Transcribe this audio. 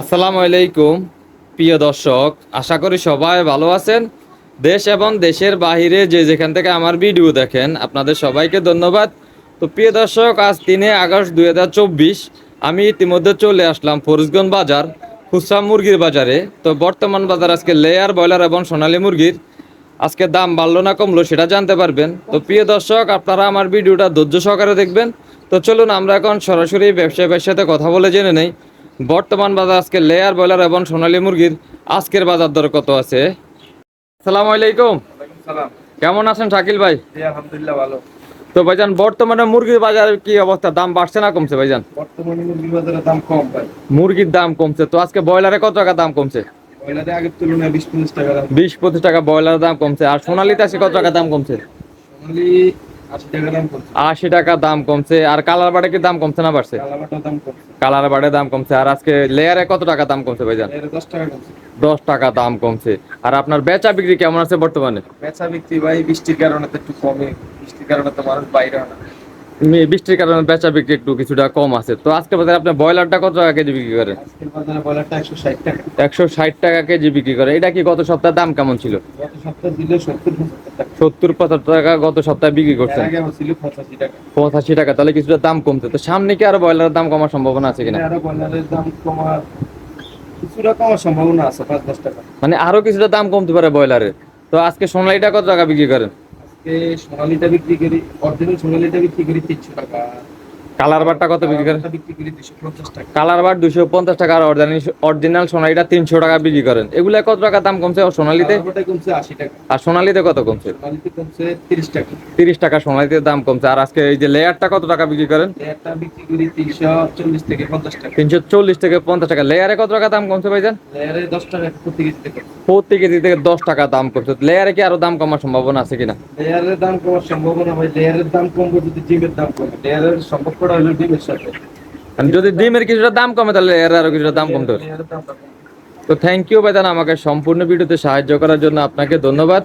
আসসালামু আলাইকুম প্রিয় দর্শক, আশা করি সবাই ভালো আছেন। দেশ এবং দেশের বাহিরে যে যেখান থেকে আমার ভিডিও দেখেন আপনাদের সবাইকে ধন্যবাদ। তো প্রিয় দর্শক, আজ 3 আগস্ট 2024 আমি ইতিমধ্যে চলে আসলাম ফরিদগঞ্জ বাজার খুচরা মুরগির বাজারে। তো বর্তমান বাজার আজকে লেয়ার, ব্রয়লার এবং সোনালী মুরগির আজকে দাম বাড়লো না কমলো সেটা জানতে পারবেন। তো প্রিয় দর্শক, আপনারা আমার ভিডিওটা ধৈর্য সহকারে দেখবেন। তো চলুন আমরা এখন সরাসরি ব্যবসায়ীর সাথে কথা বলে জেনে নেই বর্তমান বাজার আজকে লেয়ার, ব্রয়লার এবং সোনালী মুরগির আজকের বাজার দর কত আছে। আসসালামু আলাইকুম। ওয়ালাইকুম সালাম। কেমন আছেন শাকিল ভাই? জি আলহামদুলিল্লাহ ভালো। তো ভাইজান, বর্তমানে মুরগির বাজার কি অবস্থা? দাম বাড়ছে না কমছে ভাইজান? বর্তমানে মুরগির বাজারের দাম কম ভাই। মুরগির দাম কমছে। তো আজকে ব্রয়লারে কত টাকা দাম কমছে? ব্রয়লারে আগের তুলনায় 20-25 টাকা দাম। 20-25 টাকা ব্রয়লার দাম কমছে। আর সোনালিতে আজকে কত টাকা দাম কমছে? সোনালি 80 টাকা দাম কমছে। 80 টাকা দাম কমছে। আর কালার বাড়ে কি দাম কমছে না বাড়ছে? কালাবাটার দাম কমছে। কালার বাড়ে দাম কমছে। আর আজকে লেয়ারে কত টাকা দাম কমছে ভাইজান? এর 10 টাকা কমছে। 10 টাকা দাম কমছে। আর আপনার বেচা বিক্রি কেমন আছে বর্তমানে? বেচা বিক্রি ভাই বৃষ্টির কারণে তো একটু কমে। বৃষ্টির কারণে তো মানুষ বাইরে হয় না। বৃষ্টির কারণে বেচা বিক্রি একটু কিছুটা কম আছে। তো আজকে বাজারে আপনি ব্রয়লারটা কত টাকা কেজি বিক্রি করেন? আজকের বাজারে ব্রয়লারটা 160 টাকা। 160 টাকা কেজি বিক্রি করে। এটা কি গত সপ্তাহে দাম কেমন ছিল? গত সপ্তাহে ছিল 70-75 টাকা। 70-75 টাকা গত সপ্তাহে বিক্রি এর করছেন। আগে ছিল 85 টাকা। 85 টাকা, তাহলে কিছুটা দাম কমছে। তো সামনে কি আরো ব্রয়লারের দাম কমার সম্ভাবনা আছে কিনা? আরো ব্রয়লারের দাম কমার কিছুটা কমার সম্ভাবনা আছে, 5-10 টাকা। মানে আরো কিছুটা দাম কমতে পারে ব্রয়লারের। তো আজকে সোনালীটা কত টাকা বিক্রি করেন? আজকে সোনালিটা বিক্রি করি, অরিজিনাল সোনালিটা বিক্রি করি 300 টাকা। কালার বারটা কত বিক্রি করেন? কালারটা বিক্রি করি 250 টাকা। কালার বার 250 টাকা। আর অরিজিনাল সোনালীটা 300 টাকা বিক্রি করেন। এগুলা কত টাকা দাম কমছে সোনালীতে? কালারটা কমছে 80 টাকা। আর সোনালীতে কত কমছে? সোনালিতে কমছে 30 টাকা। 30 টাকা সোনালীতে দাম কমছে। আর আজকে এই যে লেয়ারটা কত টাকা বিক্রি করেন? এটা বিক্রি করি 340 থেকে 50 টাকা। 340 থেকে 50 টাকা। লেয়ারে কত টাকা দাম কমছে ভাইজান? লেয়ারে 10 টাকা প্রতি কেজিতে কমছে। প্রতি কেজি থেকে 10 টাকা দাম কমছে। লেয়ারে কি আরো দাম কমার সম্ভাবনা আছে কিনা? লেয়ারের দাম কমার সম্ভাবনা ভাই, লেয়ারের দাম কমবে যদি ডিমের দাম কমে। লেয়ারের সম্পর্কটা হলো ডিমের সাথে। মানে যদি ডিমের কিছুটা দাম কমে তাহলে এর আরো কিছুটা দাম কমতে পারে। লেয়ারের দামটা কমবে। তো থ্যাংক ইউ ভাইজান, আমাকে সম্পূর্ণ ভিডিওতে সাহায্য করার জন্য আপনাকে ধন্যবাদ।